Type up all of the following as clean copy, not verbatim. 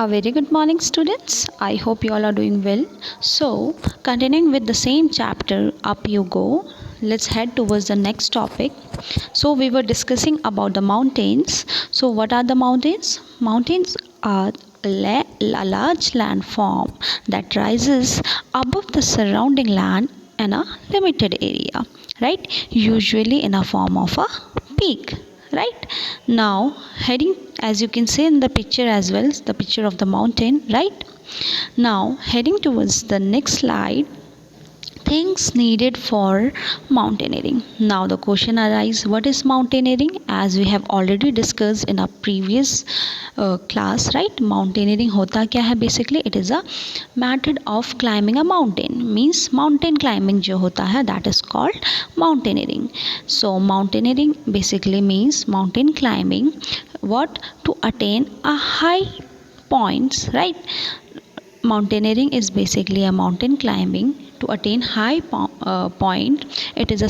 A very good morning, students. I hope you all are doing well. So, continuing with the same chapter, Up You Go, let's head towards the next topic. So, we were discussing about the mountains. So, what are the mountains? Mountains are a large landform that rises above the surrounding land in a limited area, right? Usually in a form of a peak, right? Now heading, as you can see in the picture as well, the picture of the mountain, right? Now heading towards the next slide, things needed for mountaineering. Now the question arises, what is mountaineering? As we have already discussed in our previous class, right? Mountaineering hota kya hai? Basically it is a method of climbing a mountain, means mountain climbing jo hota hai, that is called mountaineering. So mountaineering basically means mountain climbing, what, to attain a high points, right? Mountaineering is basically a mountain climbing to attain high point. It is a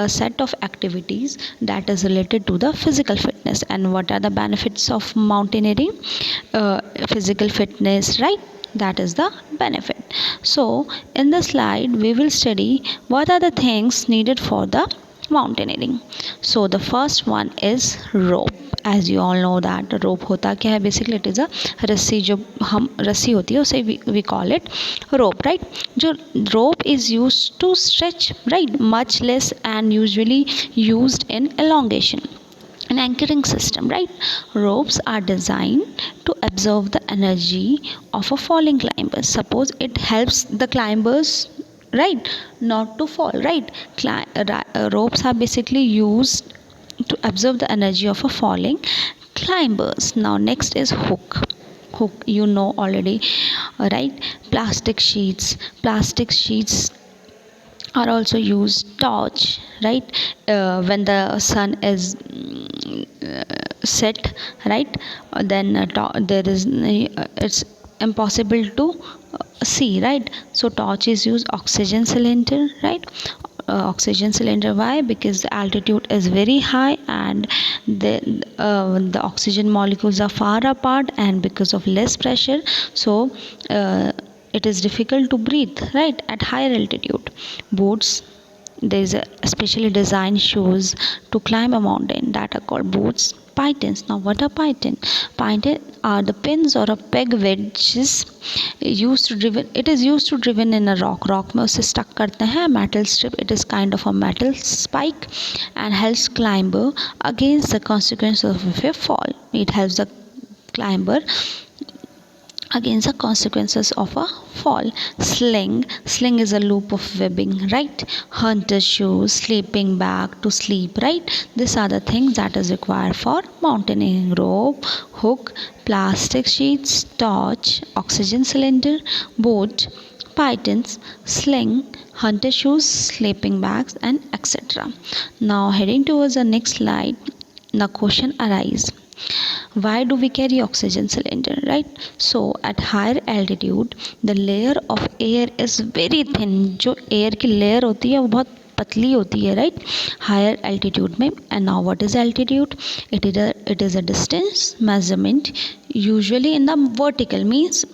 set of activities that is related to the physical fitness. And what are the benefits of mountaineering? Physical fitness, right? That is the benefit. So in the slide we will study what are the things needed for the mountaineering. So the first one is rope. As you all know that rope होता क्या है, basically it is a रस्सी, जो हम रस्सी होती है उसे we call it rope, right? जो rope is used to stretch, right, much less and usually used in elongation, an anchoring system, right? Ropes are designed to absorb the energy of a falling climber. Suppose it helps the climbers, right, not to fall, right? Ropes are basically used to absorb the energy of a falling climbers. Now next is hook, you know already, right? Plastic sheets are also used. Torch, right? When the sun is set, right, then there is it's impossible to see, right? So torch is used. Oxygen cylinder, right? Oxygen cylinder, why? Because the altitude is very high and the oxygen molecules are far apart, and because of less pressure, so it is difficult to breathe, right, at higher altitude. Boots, there is a specially designed shoes to climb a mountain that are called boots. Pythons. Now what are python? Python are the pins or a peg wedges used to driven, it is used to driven in a rock में उसे stuck करते हैं. Metal strip, it is kind of a metal spike and helps climber against the consequence of a fall. It helps the climber against the consequences of a fall. Sling is a loop of webbing, right? Hunter shoes, sleeping bag to sleep, right? These are the things that is required for mountaineering. Rope, hook, plastic sheets, torch, oxygen cylinder, boat, pythons, sling, hunter shoes, sleeping bags, and etc. Now heading towards the next slide, the question arises, why do we carry oxygen cylinder, right? So at higher altitude the layer of air is very thin. जो air की layer होती है वो बहुत पतली होती है, right? Higher altitude में. And now what is altitude? It is a distance measurement usually in the vertical, means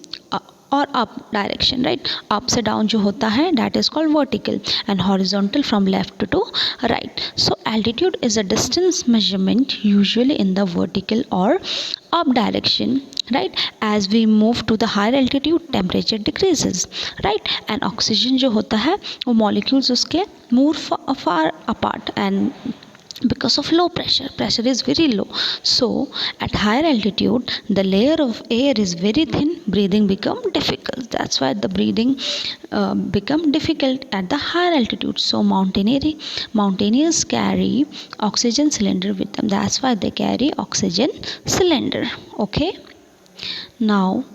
or up direction, right? Up से down जो होता है that is called vertical, and horizontal from left to right. So altitude is a distance measurement usually in the vertical or up direction, right? As we move to the higher altitude temperature decreases, right? And oxygen जो होता है वो molecules उसके move far apart, and because of low pressure is very low. So at higher altitude the layer of air is very thin, breathing become difficult. That's why the breathing become difficult at the higher altitude. So mountaineers carry oxygen cylinder with them. That's why they carry oxygen cylinder. Okay, now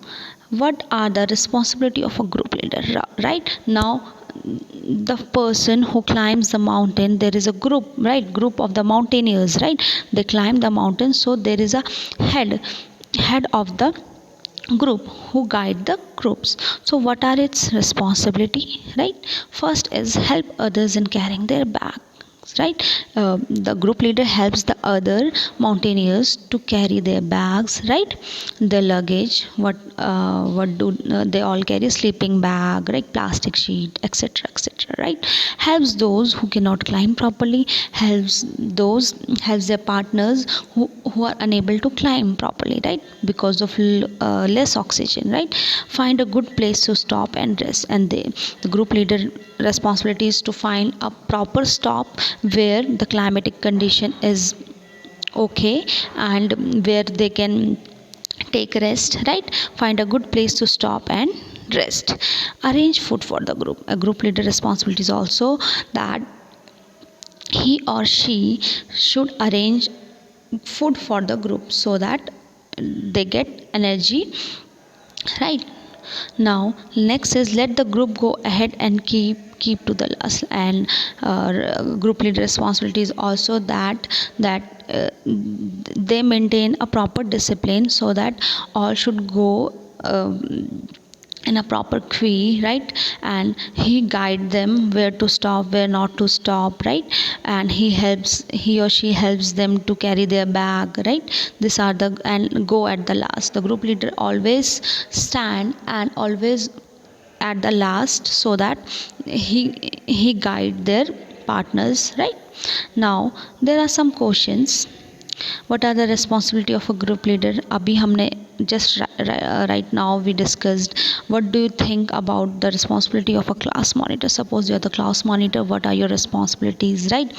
what are the responsibility of a group leader, right? Now the person who climbs the mountain, there is a group, right? Group of the mountaineers, right? They climb the mountain, so there is a head of the group who guide the groups. So what are its responsibility, right? First is help others in carrying their bag, right? The group leader helps the other mountaineers to carry their bags, right? Their luggage. What do they all carry? Sleeping bag, right? Plastic sheet, etc., etc., right? Helps those who cannot climb properly. Helps their partners who are unable to climb properly, right? Because of less oxygen, right? Find a good place to stop and rest. And the group leader responsibility is to find a proper stop where the climatic condition is okay and where they can take rest, right? Find a good place to stop and rest. Arrange food for the group. A group leader responsibility is also that he or she should arrange food for the group so that they get energy, right? Now next is let the group go ahead and keep to the last. And group leader responsibility is also that they maintain a proper discipline so that all should go in a proper queue, right? And he guide them where to stop, where not to stop, right? And he or she helps them to carry their bag, right? These are the and go at the last. The group leader always stand and always at the last so that he guide their partners, right? Now there are some questions. What are the responsibility of a group leader? अभी हमने just right now we discussed. What do you think about the responsibility of a class monitor? Suppose you are the class monitor, what are your responsibilities, right?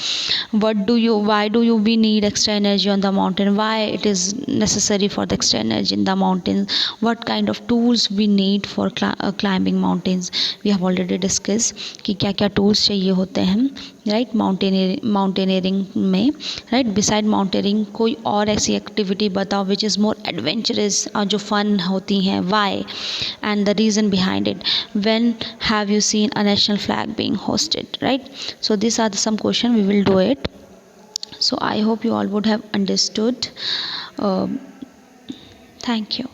Why do you we need extra energy on the mountain? Why it is necessary for the extra energy in the mountain? What kind of tools we need for climbing mountains? We have already discussed कि क्या क्या tools चाहिए होते हैं, right? Mountaineering में, right? Beside mountaineering कोई और ऐसी एक्टिविटी बताओ विच इज़ मोर एडवेंचरस और जो फन होती हैं. Why and the reason behind it. When have you seen a national flag being hosted, right? So these are some question, we will do it. So I hope you all would have understood. Thank you.